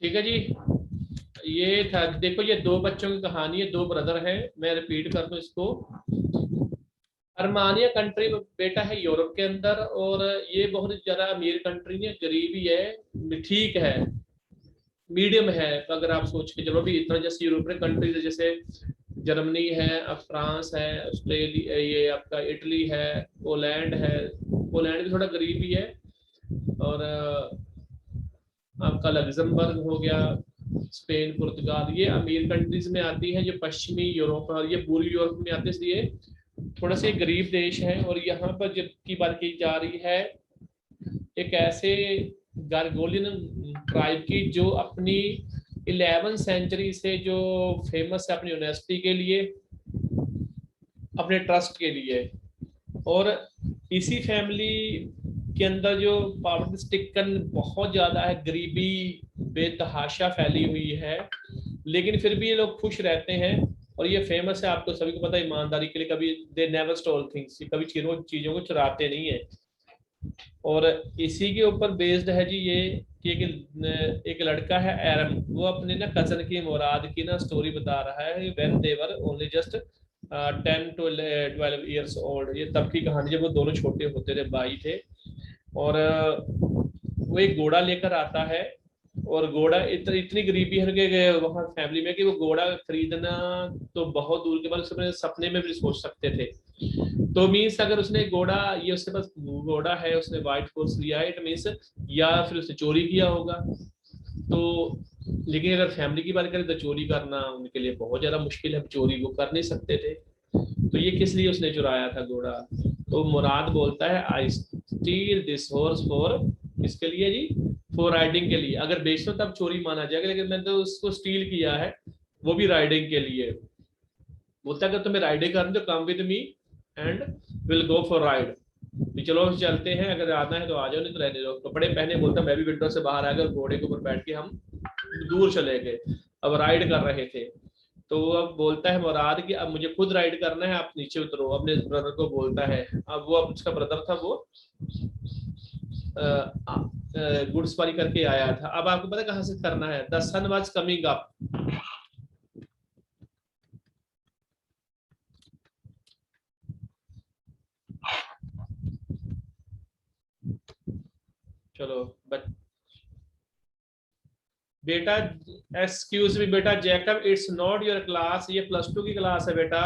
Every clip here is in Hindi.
ठीक है जी। ये था, देखो ये दो बच्चों की कहानी है, दो ब्रदर है। मैं रिपीट कर दूं इसको। अरमानिया कंट्री बेटा है यूरोप के अंदर, और ये बहुत ज्यादा अमीर कंट्री नहीं है, गरीबी है, ठीक है, मीडियम है। तो अगर आप सोच के चलो भी, इतना जैसे यूरोपियन कंट्रीज जैसे जर्मनी है, अब फ्रांस है, ऑस्ट्रेलिया, ये आपका इटली है, पोलैंड है। पोलैंड भी थोड़ा गरीबी है। और आपका लग्जमबर्ग हो गया, स्पेन, पुर्तगाल, ये अमीर कंट्रीज में आती है। जो पश्चिमी यूरोप और ये पूर्वी यूरोप में आती है, इसलिए थोड़ा से गरीब देश है। और यहाँ पर जब की बात की जा रही है एक ऐसे गारगोलियन ट्राइब की, जो अपनी 11वीं सेंचुरी से जो फेमस है अपनी यूनिवर्सिटी के लिए, अपने ट्रस्ट के लिए। और इसी फैमिली के अंदर जो पावर्टी स्टिकन बहुत ज्यादा है, गरीबी बेतहाशा फैली हुई है, लेकिन फिर भी ये लोग खुश रहते हैं। और ये फेमस है, आपको सभी को पता है, ईमानदारी के लिए कभी दे नेवर स्टोल थिंग्स, कभी चीजों को चुराते नहीं है। और इसी के ऊपर बेस्ड है जी ये, कि एक लड़का है एरम, वो अपने ना कजन की मुराद की ना स्टोरी बता रहा है। When they were only just 10 to 12 years old, ये तब की कहानी जब वो दोनों छोटे होते थे, भाई थे। और वो एक घोड़ा लेकर आता है। और घोड़ा इतनी गरीबी है कि वहाँ फैमिली में, कि वो घोड़ा खरीदना तो बहुत दूर के बाद उसने सपने में भी सोच सकते थे। तो मीन्स अगर उसने घोड़ा, ये उसके पास घोड़ा है, उसने व्हाइट हॉर्स लिया है, इट मीन्स या फिर उसने चोरी किया होगा। तो लेकिन अगर फैमिली की बात करें तो चोरी करना उनके लिए बहुत ज्यादा मुश्किल है, चोरी वो कर नहीं सकते थे। तो ये किस लिए उसने चुराया था घोड़ा? तो मुराद बोलता है आई स्टील दिस हॉर्स फॉर, इसके लिए जी, फॉर राइडिंग के लिए। अगर बेच दो तब चोरी माना जाएगा, लेकिन मैंने तो उसको स्टील किया है, वो भी राइडिंग के लिए। बोलता है अगर तुम्हें राइडिंग करनी तो come with me and will go for ride. चलो चलते हैं, अगर आना है तो आ जाओ, नहीं तो रहने दो। कपड़े पहने, बोलता मैं भी विंडो से बाहर आकर घोड़े के ऊपर बैठ के हम दूर चले गए। अब राइड कर रहे थे। तो अब बोलता है मुराद कि अब मुझे खुद राइड करना है, आप नीचे उतरो। अपने ब्रदर को बोलता है। अब वो, उसका ब्रदर था, वो घुड़सवारी करके आया था। अब आपको पता कहाँ से करना है? The sun was coming up. चलो बेटा, एक्सक्यूज मी बेटा Jacob, it's not your class, ये +2 की क्लास है बेटा।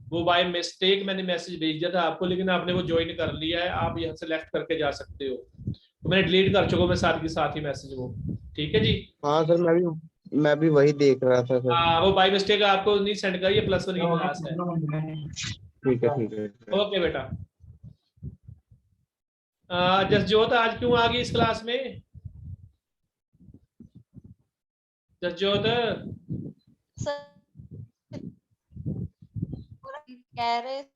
वो बाय मिस्टेक मैंने मैसेज भेज दिया था आपको, लेकिन आपने वो ज्वाइन कर लिया है, आप यहाँ से लेफ्ट करके जा सकते हो। तो मैंने डिलीट कर चुका हूँ मैं साथ के साथ ही मैसेज वो। ठीक है जी। हाँ सर, मैं भी वही देख रहा था सर। हाँ, वो बाय मिस्टेक आपको नहीं सेंड कर, ये +1 की क्लास है। ठीक है सर। ओके बेटा। जसजोत आज क्यों आ गई इस क्लास में? जसजोत, सर कह रहे थे,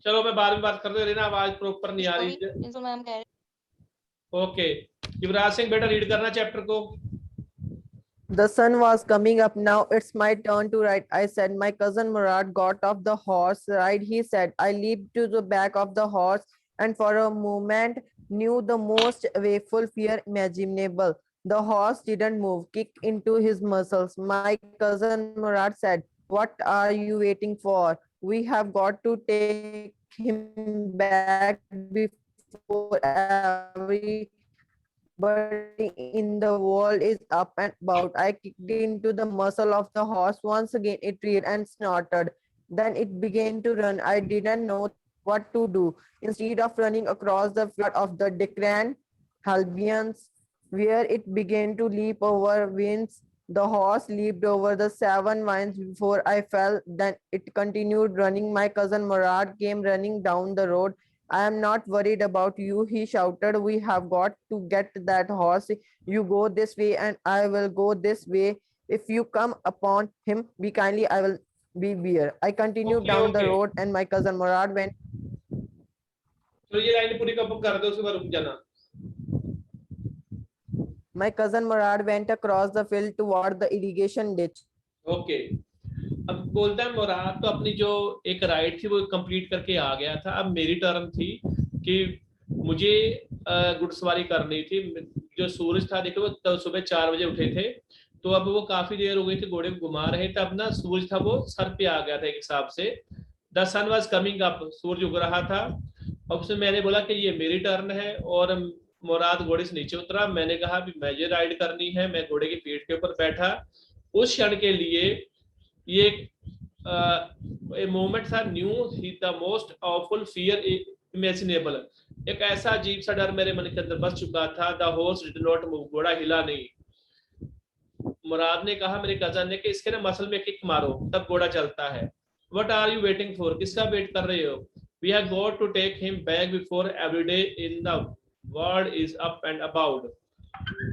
चलो मैं बाद में बात करते रहना, आवाज प्रॉपर नहीं आ रही। प्रिंसिपल मैम कह रहे। ओके, युवराज सिंह बेटा रीड करना चैप्टर को। The sun was coming up now. It's my turn to ride, I said. My cousin Murad got off the horse. Ride, he said. I leaped to the back of the horse and for a moment knew the most awful fear imaginable. The horse didn't move, kick into his muscles. My cousin Murad said, what are you waiting for? We have got to take him back before every in the world is up and about. I kicked into the muscle of the horse. Once again, it reared and snorted. Then it began to run. I didn't know what to do. Instead of running across the field of the Deccan Halbians, where it began to leap over winds, the horse leaped over the 7 vines before I fell. Then it continued running. My cousin Murad came running down the road. I am not worried about you, he shouted. We have got to get that horse. You go this way and I will go this way. If you come upon him, be kindly, I will be beer. I continued down the road and my cousin Murad went. तो ये लाइन पूरी कब कर दो, उसके बाद रुक जाना। My cousin Murad went across the field toward the irrigation ditch. Okay, अब बोलता है मुराद तो अपनी जो एक राइड थी वो कंप्लीट करके आ गया था। अब मेरी टर्न थी कि मुझे घुड़सवारी करनी थी, जो सूरज था देखो, वो तब सुबह 4 बजे उठे थे, तो अब वो काफी देर हो गई थी घोड़े को घुमा रहे थे, अब ना सूरज था वो सर पे आ गया था एक हिसाब से। The sun was coming up, सूरज उग रहा था। अब उसमें मैंने बोला कि ये मेरी टर्न है, और मुराद घोड़े से नीचे उतरा। मैंने कहा भी मुझे राइड करनी है, मैं घोड़े की पीठ के ऊपर बैठा। उस क्षण के लिए ये एक मोमेंट था, new the most awful fear imaginable. एक ऐसा अजीब सा डर मेरे मन के अंदर बस चुका था। The horse did not move, घोड़ा हिला नहीं। मुराद ने कहा, मेरे कजन ने, कि इसके ना मसल में किक मारो तब घोड़ा चलता है। What are you waiting for, किसका वेट कर रहे हो? We have got to take him back before every day in the world is up and about.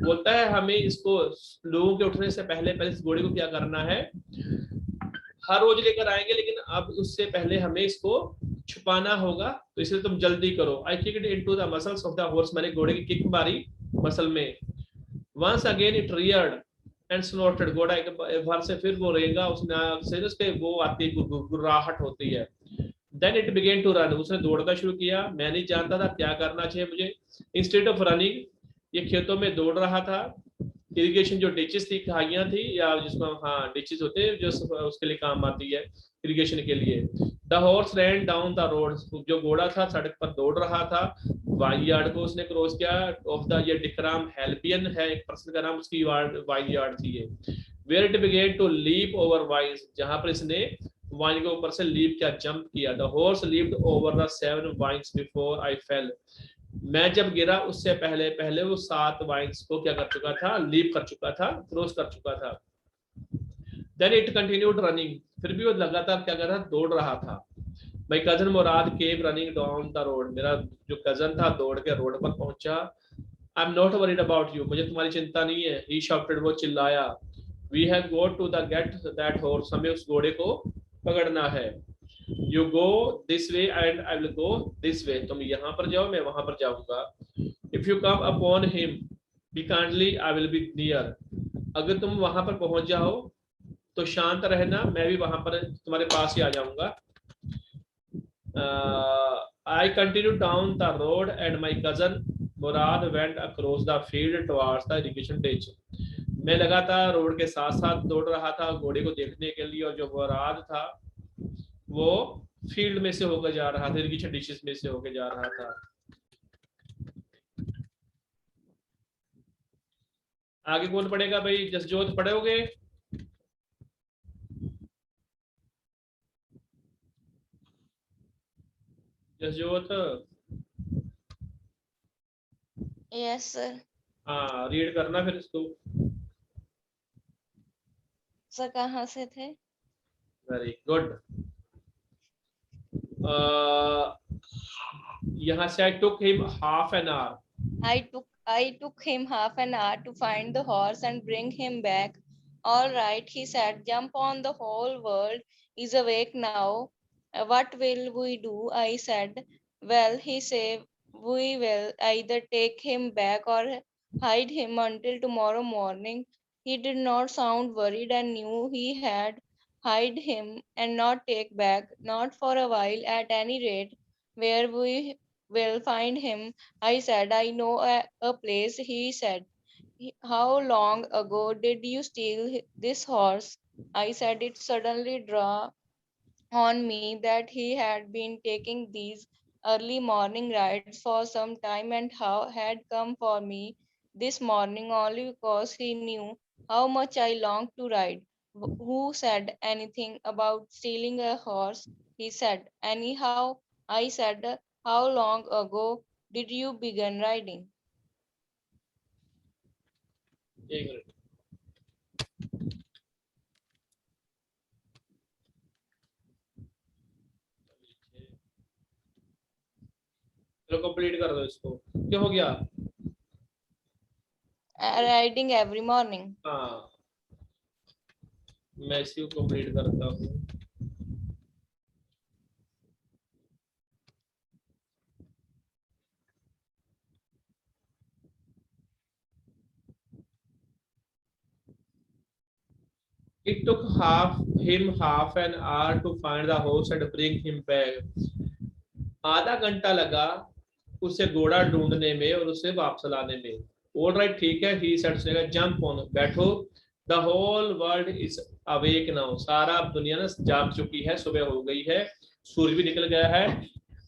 बोलता है हमें इसको लोगों के उठने से पहले पहले इस घोड़े को क्या करना है, हर रोज लेकर आएंगे, लेकिन अब उससे पहले हमें इसको छुपाना होगा, तो इसलिए तुम जल्दी करो। I kicked into the muscles of the horse, मैंने घोड़े की किक मारी मसल में। Once again it reared and snorted, घोड़ा एक बार से फिर वो रहेगा, उसने उसके वो आती है, गुर्राहट होती है। Then it began to run, उसने दौड़ना शुरू किया। मैं नहीं जानता था क्या करना चाहिए मुझे। इंस्टेड ऑफ रनिंग, ये खेतों में दौड़ रहा था। इरिगेशन जो डिचेस थी, खाइयां थी, या जिसमें हाँ डिचेस होते हैं जो उसके लिए काम आती है इरिगेशन के लिए। The horse rain down the road, जो घोड़ा था सड़क पर दौड़ रहा था। वाइन यार्ड को उसने क्रॉस किया। ऑफ द ये डिक्राम हेल्पियन है एक पर्सन का नाम, उसकी वाइन यार्ड थी ये। Where it began to leap over vines, जहां पर इसने वाइन के ऊपर से लीप किया, जंप किया। The horse leaped over the 7 vines before I fell, मैं जब गिरा उससे पहले पहले वो 7 वाइन्स को क्या कर चुका था, लीप कर चुका था, क्रॉस कर चुका था। देन इट कंटिन्यूड रनिंग, फिर भी वो लगातार क्या कर रहा, दौड़ रहा था। My cousin Mourad came running down the road, मेरा जो कजन था दौड़ के रोड पर पहुंचा। I am not worried about you, मुझे तुम्हारी चिंता नहीं है। ही शाउटेड, वो चिल्लाया। We have got to the get that horse, हमें उस घोड़े को पकड़ना है। You go this way and I will go this way, तुम यहाँ पर जाओ मैं वहां पर जाऊंगा। If you come upon him be kindly, I will be near, अगर तुम वहां पर पहुंच जाओ तो शांत रहना, मैं भी वहां पर तुम्हारे पास ही आ जाऊंगा। I continued down the road and my cousin Murad went across the field towards the irrigation ditch, मैं लगातार रोड के साथ साथ दौड़ रहा था घोड़े को देखने के लिए, और जो मुराद था वो फील्ड में से होकर जा रहा था, इरिगेशन डिशेस में से होकर जा रहा था। आगे कौन पढ़ेगा भाई? जसजोत पढ़ोगे? जसजोत? Yes sir. हाँ, रीड करना फिर इसको। सर कहाँ से थे? Very good. यहाँ से I took him half an hour. I took him half an hour to find the horse and bring him back. All right, he said, jump on, the whole world is awake now. What will we do? I said. Well, he said, we will either take him back or hide him until tomorrow morning. He did not sound worried and knew he had hide him and not take back, not for a while at any rate. Where we will find him, I said. I know a place, he said. How long ago did you steal this horse? I said. It suddenly dawned on me that he had been taking these early morning rides for some time and had come for me this morning only because he knew how much I longed to ride. Who said anything about stealing a horse? He said. Anyhow, I said, how long ago did you begin riding? एक मिनट। चलो कंप्लीट कर दो इसको। क्या हो गया? Riding every morning. हाँ, मैं इसी को कंप्लीट करता हूँ। It took him half an hour to find the horse and bring him back. आधा घंटा लगा उसे घोड़ा ढूंढने में और उसे वापस लाने में। ऑल राइट ठीक है, ही सेड उसने कहा जंप ऑन बैठो, the whole world is awake now, सारा दुनिया ना जाग चुकी है, सुबह हो गई है, सूरज भी निकल गया है।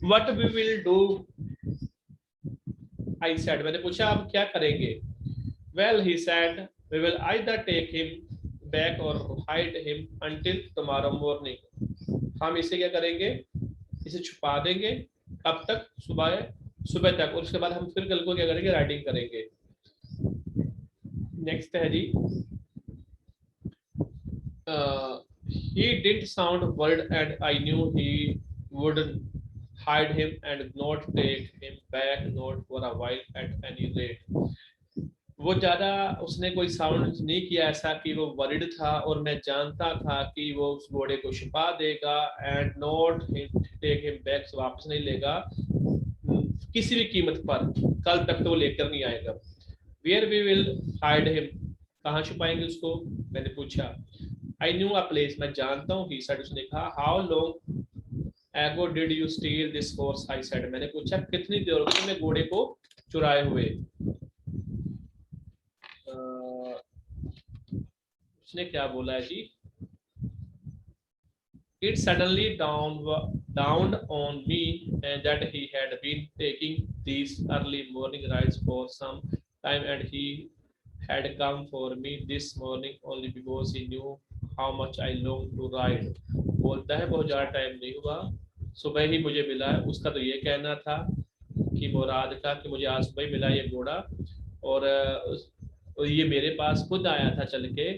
What we will do, I said, मैंने पूछा आप क्या करेंगे। Well he said we will either take him back और hide him until tomorrow morning, हम इसे क्या करेंगे, इसे छुपा देंगे, कब तक, सुबह सुबह तक, और उसके बाद हम फिर कल को क्या करेंगे, राइडिंग करेंगे। नेक्स्ट है जी, he didn't sound worried and I knew he wouldn't hide him and not take him back, not for a while at any rate। वो ज्यादा उसने कोई साउंड नहीं किया ऐसा कि वो वरिड था, और मैं जानता था कि वो उस घोड़े को छिपा देगा, and not take him back, वापस नहीं लेगा किसी भी कीमत पर, कल तक तो वो लेकर नहीं आएगा। Where we will hide him, कहाँ छुपाएंगे उसको, मैंने पूछा। आई न्यू अ प्लेस, मैं जानता हूँ, ही सेड उसने कहा। How long ago did you steel this horse, I said, मैंने पूछा कितनी देर हो गई तुमने घोड़े को चुराए हुए। उसने क्या बोला है जी, it suddenly dawned on me that he had been taking these early morning rides for some time, and he had come for me this morning only because he knew how much I longed to ride। बोलता है बहुत ज़्यादा टाइम नहीं हुआ, सुबह ही मुझे मिला है। उसका तो ये कहना था कि मुराद का कि मुझे आज सुबह ही मिला ये घोड़ा, और ये मेरे पास खुद आया था चल के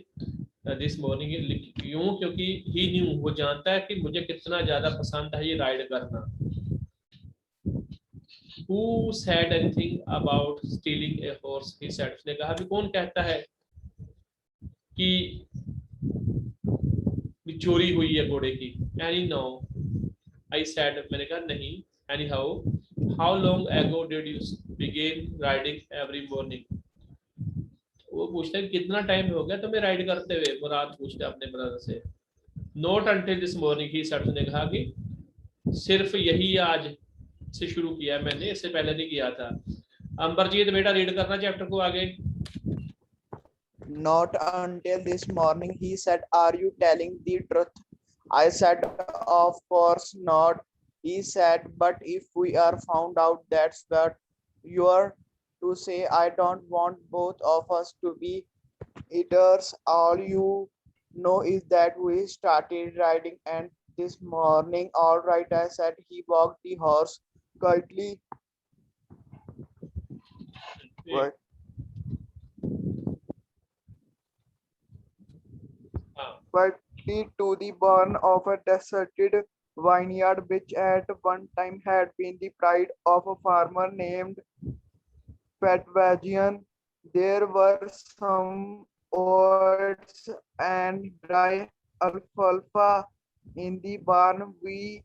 दिस मॉर्निंग, क्यों, क्योंकि ही न्यू, वो जानता है कि मुझे कितना ज्यादा पसंद है ये राइड करना। Who said anything about stealing a horse, he said, उसने कहा भी कौन कहता है कि चोरी हुई है घोड़े की। Any no, I said, मैंने कहा नहीं। Anyhow, how long ago did you begin riding every morning, वो पूछते हैं कितना टाइम हो गया तुम्हें राइड करते हुए, मुराद पूछते अपने ब्रदर से। Not until this morning, he said, ने कहा कि सिर्फ यही आज से शुरू किया मैंने, इससे पहले नहीं किया था। अंबरजीत बेटा रीड करना चैप्टर को आगे। Not until this morning, he said, are you telling the truth? I said, of course not. He said, but if we are found out, that's what you are to say. I don't want both of us to be eaters. All you know is that we started riding and this morning. All right, I said. He walked the horse quietly. What? But to the barn of a deserted vineyard, which at one time had been the pride of a farmer named Petvagian. There were some oats and dry alfalfa in the barn. We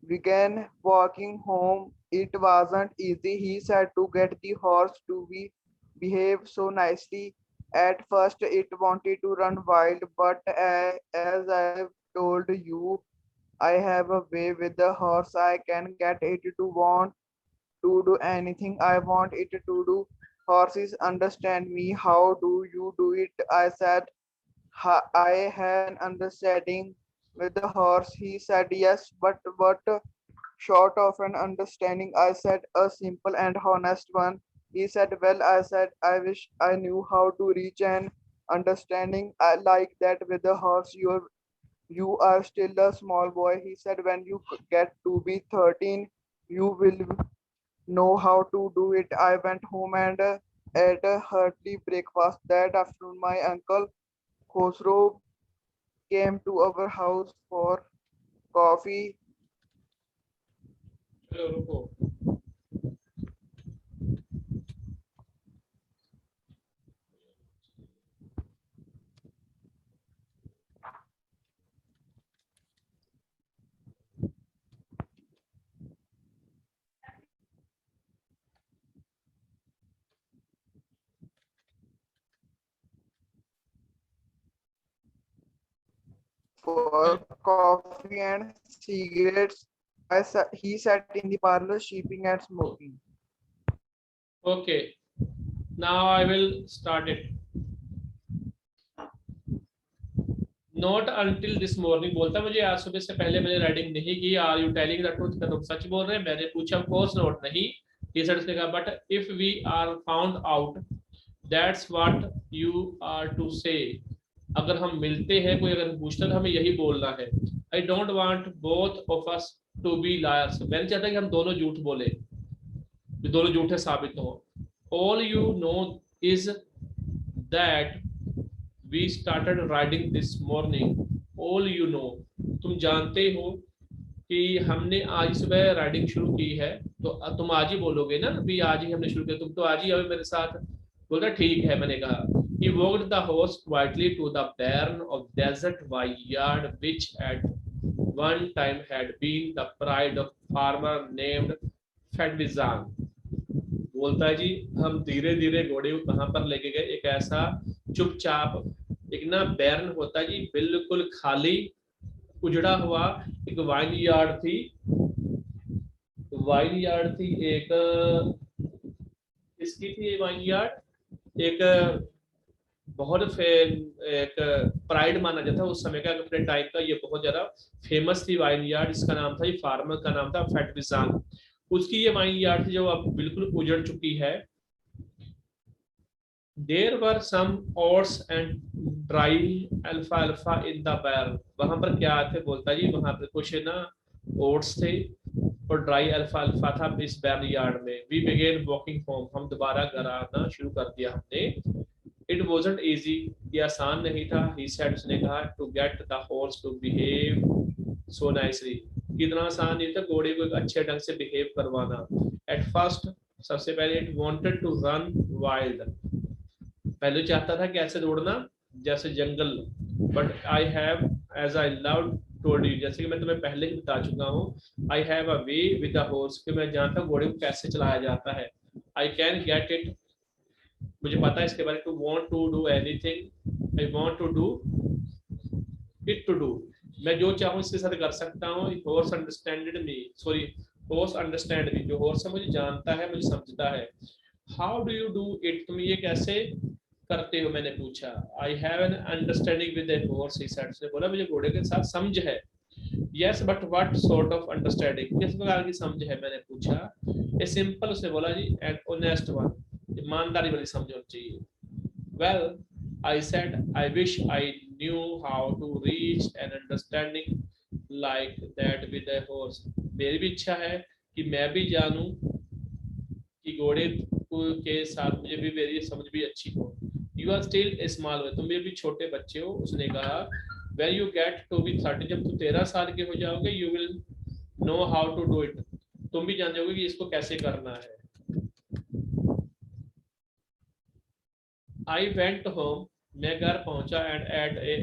began walking home. It wasn't easy, he said, to get the horse to behave so nicely. At first, it wanted to run wild, but as I've told you, I have a way with the horse. I can get it to want to do anything I want it to do. Horses understand me. How do you do it? I said, I have an understanding with the horse. He said, yes, but what short of an understanding? I said, a simple and honest one. He said, well, I said, I wish I knew how to reach an understanding like that with the horse. You are still a small boy. He said, when you get to be 13, you will know how to do it. I went home and ate a hearty breakfast. That afternoon, my uncle Khosrow came to our house for coffee. For coffee and cigarettes. He sat in the parlor, sheeping and smoking. Okay, Now I will start it. Not until this morning बोलता मुझे आज सुबह से पहले मैंने राइडिंग नहीं की. Are you telling the truth? तुम सच बोल रहे हैं? मैंने पूछा of course not, नहीं. He said, उसने कहा but if we are found out, that's what you are to say. अगर हम मिलते हैं, कोई अगर पूछता है तो हमें यही बोलना है. I don't want both of us to be liars. मैं नहीं चाहता कि हम दोनों झूठ बोले, दोनों झूठे साबित हो. All you know is that we started riding this morning. All you know, तुम जानते हो कि हमने आज सुबह राइडिंग शुरू की है. तो तुम आज ही बोलोगे ना, भी आज ही हमने शुरू किया, तुम तो आज ही आओ मेरे साथ. बोला ठीक है. मैंने कहा he walked the horse quietly to the barn of desert vineyard which at one time had been the pride of farmer named Fedvizan. बोलता है जी हम धीरे धीरे घोड़े को कहां पर लेके गए, एक ऐसा चुपचाप, एक ना बैरन होता है जी बिल्कुल खाली उजड़ा हुआ एक वाइन यार्ड थी. वाइन यार्ड थी एक, इसकी थी वाइन यार्ड, एक बहुत एक प्राइड माना जाता है उस समय का, अपने टाइम का. ये बहुत ज्यादा फेमस थी वाइन यार्ड. इसका नाम था, ये फार्मर का नाम था फेडविजान. उसकी ये वाइन यार्ड थी जो अब बिल्कुल उजड़ चुकी है. There were some oats and dry alfalfa in the barn. वहां पर क्या थे बोलता जी, वहां पर कुछ ना ओट्स थे और ड्राई अल्फाल्फा था इस बैरन यार्ड में. We began walking home. हम दोबारा घर आना शुरू कर दिया हमने. It wasn't easy. ये आसान नहीं था. He said, उसने कहा, to get the horse to behave so nicely. इतना आसान नहीं था घोड़े को एक अच्छे ढंग से बिहेव करवाना. At first, सबसे पहले it wanted to run wild. पहले चाहता था कि ऐसे दौड़ना जैसे जंगल. But I have as I love told you, जैसे कि मैं तुम्हें पहले ही बता चुका हूँ, I have a way with the horse, कि मैं जानता हूँ घोड़े को कैसे चलाया जाता है. आई कैन गेट इट, मुझे पता है इसके बारे में. To want to do anything, I want to do it to do, मैं जो चाहूँ इसके साथ कर सकता हूँ. Horse understanded me, sorry horse understand me, जो हॉर्स है मुझे जानता है, मुझे समझता है. How do you do it, तुम ये कैसे करते हो, मैंने पूछा. I have an understanding with a horse, he said, उसने बोला मुझे घोड़े के साथ समझ है. Yes but what sort of understanding, किस प्रकार की समझ है, मैंने पूछा. ए सिंपल, उसने बोला जी, एंड ऑनेस्ट वन, ईमानदारी वाली समझ होनी चाहिए. Well I said, I wish I knew how to reach an understanding like that with a horse. मेरी भी इच्छा है कि मैं भी जानूं कि घोड़े के साथ मुझे भी मेरी समझ भी अच्छी हो. You are still a small boy, तुम भी छोटे बच्चे हो. उसने कहा when you get to be 30, जब तुम 13 साल के हो जाओगे, you will know how to do it, तुम भी जान जाओगे कि इसको कैसे करना है. आई वेंट होम, मैं घर पहुंचा, and ate a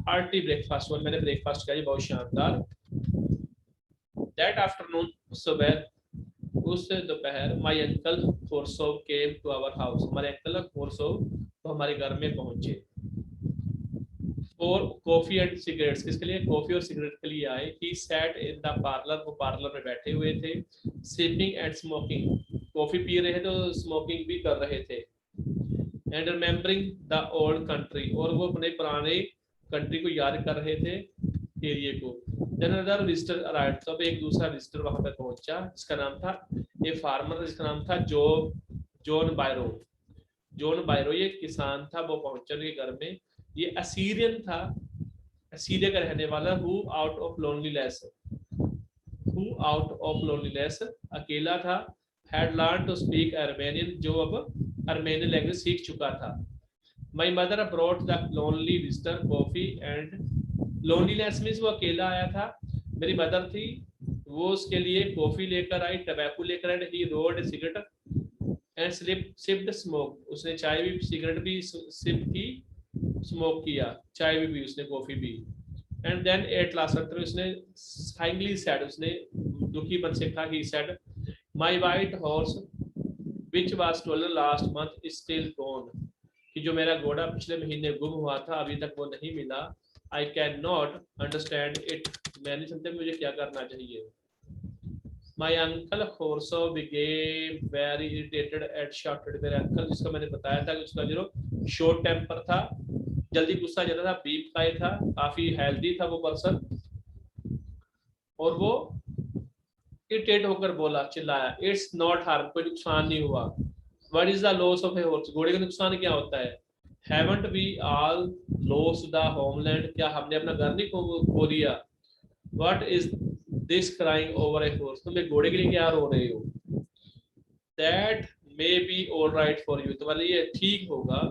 hearty breakfast, और मैंने ब्रेकफास्ट किया बहुत शानदार. दैट आफ्टरनून, सुबह, उस दोपहर, my uncle Forsov came to our house, हमारे अंकल फोरसोव तो हमारे घर में पहुंचे. फॉर कॉफी एंड सिगरेट्स, किसके लिए, कॉफी और सिगरेट के लिए आए. He sat in the parlour, वो पार्लर में बैठे हुए थे. Sipping and smoking, coffee P रहे थे तो स्मोकिंग भी कर रहे थे. And remembering the old country, और वो अपने पुराने कंट्री को याद कर रहे थे, एरिया को. Then another visitor arrived, तब एक दूसरा विजिटर वहां पर पहुंचा, जिसका नाम था, ये फार्मर, जिसका नाम था जॉन बायरो. जॉन बायरो ये किसान था, वो पहुंचा उनके घर में. ये असीरियन था, असीरिया का रहने वाला. हु आउट ऑफ लोनलीनेस, अकेला था. Had learn to speak Armenian, जो अब अर्मेनियन लैंग्वेज सीख चुका था. My mother brought the lonely visitor coffee and, loneliness means वो अकेला आया था, मेरी मदर थी, वो उसके लिए कॉफी लेकर आई, टबैको लेकर आई. He rolled a cigarette and sipped smoke, उसने चाय भी, सिगरेट भी सिप की, स्मोक किया, चाय भी पी उसने, कॉफी भी. एंड देन एट लास्ट, उसने साइंगली सेड, उसने दुखी मन से कहा, he said, my white horse which was stolen last month is still gone, कि जो मेरा घोड़ा पिछले महीने गुम हुआ था, अभी तक वो नहीं मिला. I cannot understand it, मैं नहीं समझता मुझे क्या करना चाहिए. My uncle also became very irritated and shouted. मेरे अंकल जिसका मैंने बताया था कि उसका जो शॉर्ट टेम्पर था, जल्दी गुस्सा जाता था, बीफ खाए था, काफी हेल्दी था वो पर्सन, और वो इरिटेट होकर बोला, चिल्लाया, इट्स नॉट हार्म, कोई नुकसान नहीं हुआ। What is the loss of a horse, घोड़े का नुकसान क्या होता है? Haven't we all lost the homeland, क्या हमने अपना घर नहीं खो दिया? What is this crying over a horse, तुम एक घोड़े के लिए क्या रो रहे हो? That may be all right for you, तुम्हारे लिए ठीक होगा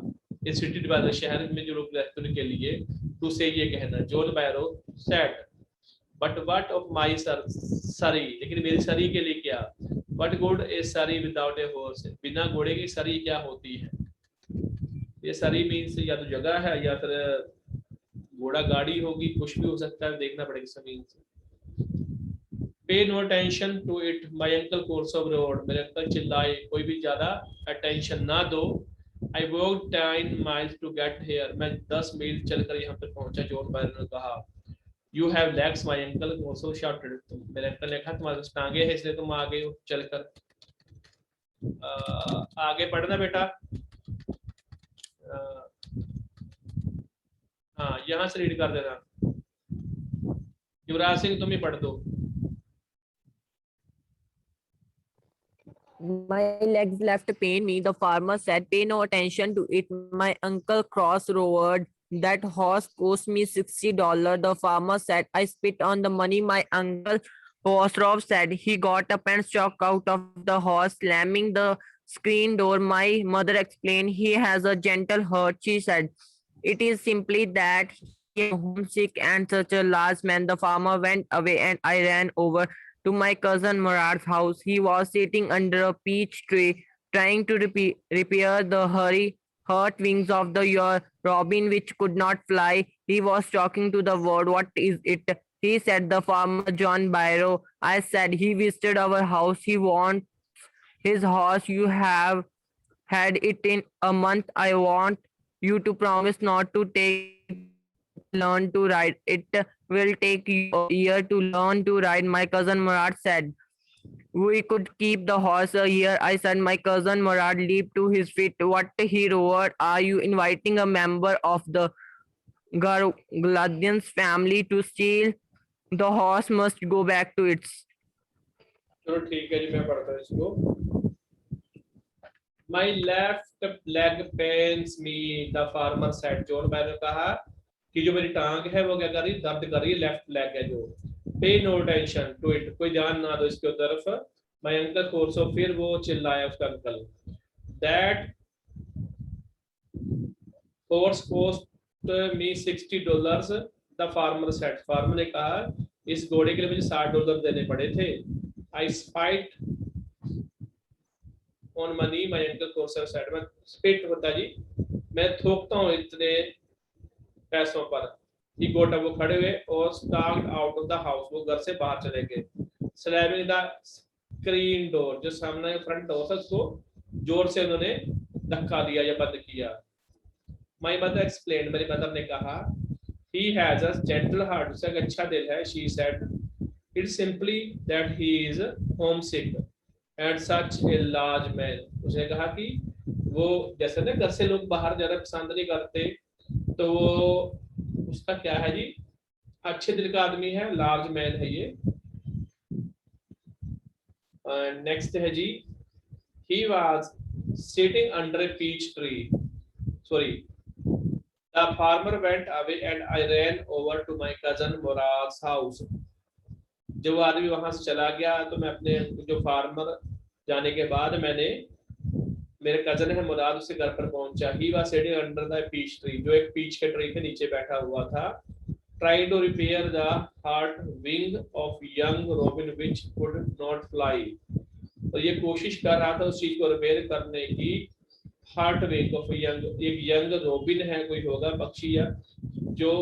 इस सिटी वाले शहर में जो लोग रहते हैं उनके लिए, टू से ये कहना। John Byro said, but what of my surrey, लेकिन मेरी सरी के लिए क्या? What good is surrey without a horse, बिना घोड़े की सरी क्या होती है? ये सरी मीन्स या तो जगह है या फिर घोड़ा गाड़ी होगी, कुछ भी हो सकता है, देखना पड़ेगा इसका means. Pay no attention to it, my uncle course of road, मेरे अंकल चिल्लाए, कोई भी ज्यादा अटेंशन ना दो। I walked 10 miles to get here, मैं 10 मील चलकर यहाँ पर पहुंचा। जॉन बैरन ने कहा, You have legs, my uncle also shouted, मेरे अंकल ने कहा तुम्हारे टांगे हैं इसलिए तुम आ गए हो चलकर। आगे पढ़ना बेटा। हाँ, यहाँ से रीड कर देना। युवराज सिंह तुम ही पढ़ दो। My legs left pain me, the farmer said. Pay no attention to it. My uncle cross-roared. That horse cost me $60, the farmer said. I spit on the money. My uncle Khosrow said. He got up and struck out of the horse, slamming the screen door. My mother explained. He has a gentle heart, she said. It is simply that he is homesick and such a large man. The farmer went away and I ran over to my cousin Murad's house. He was sitting under a peach tree, trying to repair the hurt wings of the robin which could not fly. He was talking to the bird. What is it? He said. The farmer, John Byro. I said. He visited our house. He wants his horse. You have had it in a month. I want you to promise not to learn to ride. It will take you a year to learn to ride, my cousin Murad said. We could keep the horse a year, I said. My cousin Murad leaped to his feet. What, he roared. Are you inviting a member of the Gladians family to steal? The horse must go back to its... चलो ठीक है जी, मैं पढ़ता हूँ इसको। My left leg pains me, the farmer said. John Baron ने कहा कि जो मेरी टांग है वो क्या कर रही, दर्द कर रही है, लेफ्ट लेग है जो। पे नो अटेंशन टू इट, कोई ध्यान ना दो इसके तरफ। माय अंकल कोर्सो, फिर वो चिल्लाया उसका uncle. That horse cost me $60, the farmer said, farmer ने कहा इस घोड़े के लिए मुझे $60 देने पड़े थे। I spite on money, my uncle Korso said. मैं स्पिट होता जी, मैं थूकता हूँ इतने पैसों पर। ही गोट, वो खड़े हुए और start out of the house, वो घर से बाहर चले गए। स्लैमिंग द स्क्रीन डोर, जो सामने फ्रंट डोर था उसको जोर से उन्होंने धक्का दिया या बंद किया। माय मदर एक्सप्लेन, मेरी मदर ने कहा, he has a gentle heart, उसका एक अच्छा दिल है। She said, it's simply that he is homesick and such a large man. उसने कहा कि वो जैसे ना घर से लोग बाहर जाना पसंद नहीं करते, तो वो उसका क्या है जी, अच्छे दिल का आदमी है, लार्ज मैन है ये। नेक्स्ट है जी, he was sitting under a peach tree, sorry, the farmer went away and I ran over to my cousin Murad's house. जब वो आदमी वहां से चला गया तो मैं अपने जो फार्मर जाने के बाद मैंने, मेरे कजन है मुराद, उसके घर पर पहुंचा। He was sitting under the peach tree, जो एक पीच के ट्री के नीचे बैठा हुआ था। Trying to repair the heart wing of young robin which could not fly, और ये कोशिश कर रहा था उस चीज को रिपेयर करने की। हार्ट विंग ऑफ यंग, एक यंग रोबिन है, कोई होगा पक्षी या जो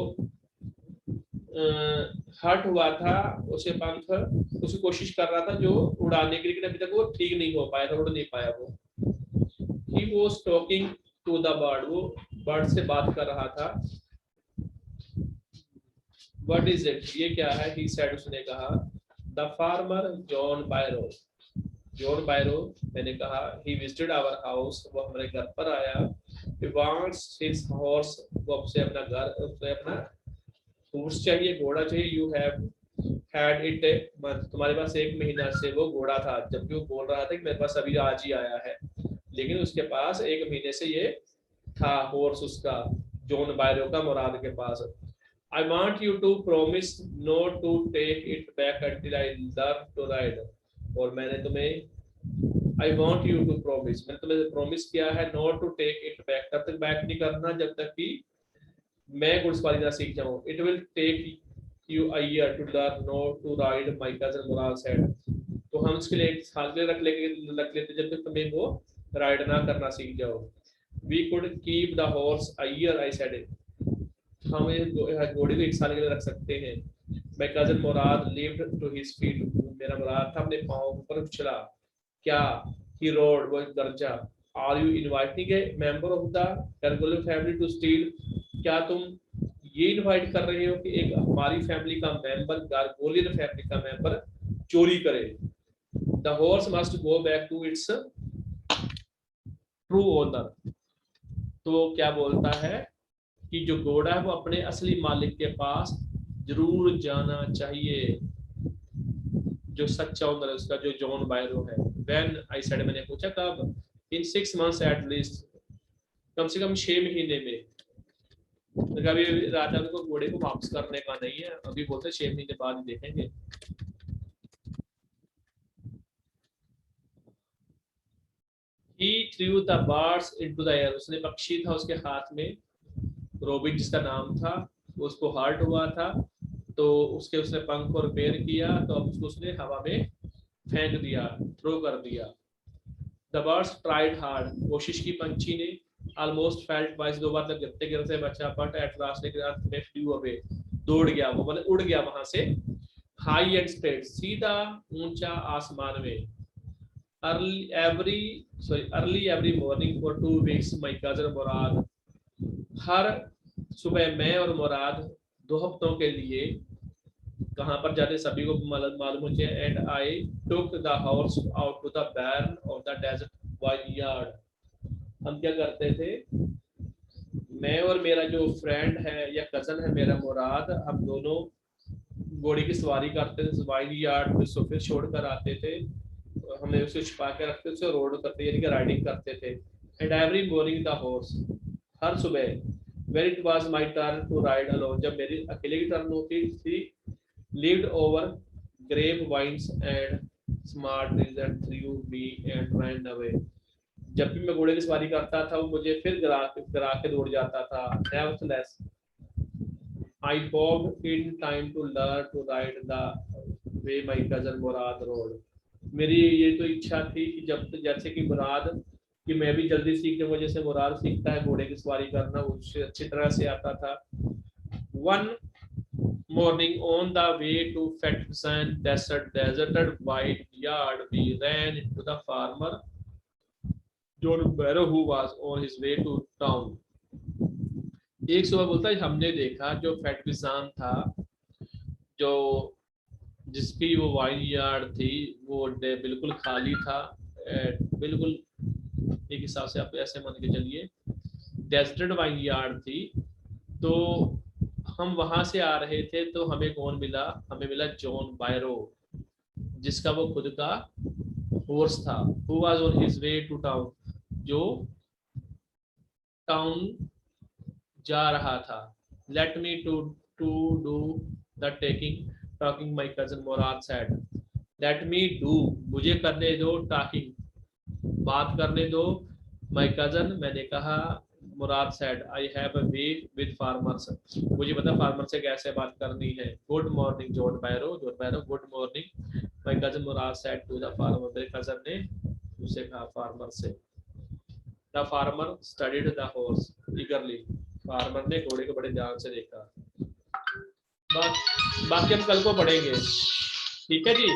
हर्ट हुआ था, उसे पंख, उसकी कोशिश कर रहा था जो उड़ाने के लिए, लेकिन अभी तक वो ठीक नहीं हो पाया था, उड़ नहीं पाया वो। He was talking to the bird, वो बर्ड से बात कर रहा था। What is it? ये क्या है? He said, उसने कहा, the farmer John Byro, John Byro, मैंने कहा ही विजिटेड आवर हाउस, वो हमारे घर पर आया। he wants his horse, वो आपसे अपना घर, उसे अपना horse चाहिए, घोड़ा चाहिए। you have had it a month, तुम्हारे पास 1 महीना से वो घोड़ा था। जबकि वो बोल रहा था कि मेरे पास अभी आज ही आया है, लेकिन उसके पास 1 महीने से ये था हॉर्स उसका, जॉन बायरो का, मुराद के पास। I want you to promise not to take it back until I learn to ride, और मैंने तुम्हें I want you to promise, मैंने तुम्हें प्रॉमिस किया है not to take it back, तब तक बैक नहीं करना जब तक कि मैं घुड़सवारी ना सीख जाऊं। It will take you a year to learn not to ride, my cousin Muraz said, तो हम इसके लिए 1 साल के लिए रख लेते जब तक तुम्हें वो राइड ना करना सीख जाओ। We could keep the horse a year, I said, हम घोड़े को 1 साल के लिए रख सकते हैं। My cousin Murad leaped to his feet, मेरा मुराद था अपने पाँव पर उछला। क्या? He roared, वो गरजा। Are you inviting a member of the Gargolian family to steal? क्या तुम ये इनवाइट कर रहे हो कि एक हमारी फैमिली का मेंबर, गार्गोलियन फैमिली का मेंबर चोरी करे? The horse must go back to its true owner, तो क्या बोलता है कि जो घोड़ा है वो अपने असली मालिक के पास जरूर जाना चाहिए, जो सच्चा ओनर है उसका, जो जॉन बायरो है। When I said, मैंने पूछा कब? In 6 months at least, कम से कम 6 महीने में। अभी राजा को घोड़े को वापस करने का नहीं है, अभी बोलते 6 महीने बाद ही देखेंगे। He threw the birds into the air, उसने पक्षी था उसके हाथ में, रोबिन जिसका नाम था, उसको हार्ट हुआ था, तो उसने पंख और पैर किया, तो अब उसको उसने हवा में फेंक दिया, थ्रो कर दिया। The birds tried hard, कोशिश की पंछी ने। Almost fell twice, 2 बार तक गिरते गिरते बचा, but at last में flew away, दौड़ गया वो, मतलब उड़ गया वहां से। High and straight, सीधा ऊंचा आसमान में। Early every morning for 2 weeks, my cousin Murad, हर सुबह मैं और मुराद 2 हफ्तों के लिए कहाँ पर जाते सभी को मालूम मुझे। And I took the horse out to the barn of the desert vineyard, हम क्या करते थे, मैं और मेरा जो फ्रेंड है या कजन है मेरा मुराद, हम दोनों घोड़े की सवारी करते थे वाइनयार्ड में, फिर छोड़ कर आते थे, हमें उसे छुपा के रखते थे, रोड करते यानी कि राइडिंग करते थे। And every morning the horse, हर सुबह, when it was my turn to ride alone, जब मेरी अकेले की टर्न होती थी, lived over grapevines and smart trees and threw me and ran away, जब भी मैं घोड़े की सवारी करता था वो मुझे फिर गिरा के दौड़ जाता था। Nevertheless, I bobbed in time to learn to ride the way my cousin Murad rode, मेरी ये तो इच्छा थी कि जब जैसे कि मुराद, कि मैं भी जल्दी सीख जाऊंगा जैसे मुराद सीखता है घोड़े की सवारी करना, उससे अच्छी तरह से आता था। One morning on the way to Fettsan deserted vineyard, we ran into the farmer John Barrow who was on his way to town. एक सुबह बोलता है हमने देखा जो फेटविसान था, जो जिसकी वो वाइनयार्ड थी, वो बिल्कुल खाली था, बिल्कुल एक हिसाब से आप ऐसे मान के चलिए डेजर्ट वाइनयार्ड थी। तो हम वहां से आ रहे थे, तो हमें कौन मिला? हमें मिला जॉन बायरो, जिसका वो खुद का हॉर्स था। Who was on his way to town, जो टाउन जा रहा था। Let me to do the talking, my cousin Murad said. Let me do, मुझे करने दो, talking, बात करने दो। My cousin, मैंने कहा, मुराद said, I have a way with farmers, मुझे पता फार्मर से कैसे बात करनी है। Good morning John Barrow, good morning, my cousin Murad said to the farmer, मेरे cousin ने उसे कहा फार्मर से। The farmer studied the horse eagerly, farmer ने घोड़े को बड़े ध्यान से देखा। बाकी हम कल को पढ़ेंगे, ठीक है जी।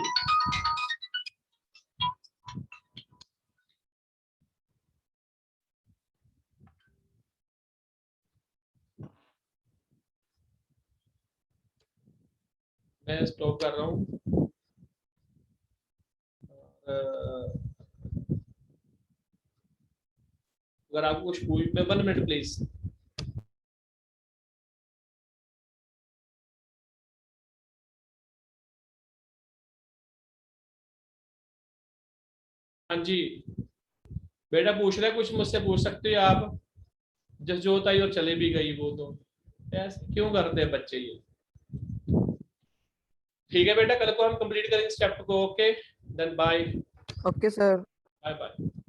मैं स्टॉप कर रहा हूँ। अगर आपको कुछ पूछ में 1 मिनट प्लीज। हाँ जी बेटा पूछ रहे कुछ, मुझसे पूछ सकते हो आप। जस जो होता है और चले भी गई वो, तो ऐसे क्यों करते हैं बच्चे ये। ठीक है बेटा, कल को हम कंप्लीट करेंगे इस चैप्टर को। Okay then bye. Okay, sir. Bye bye.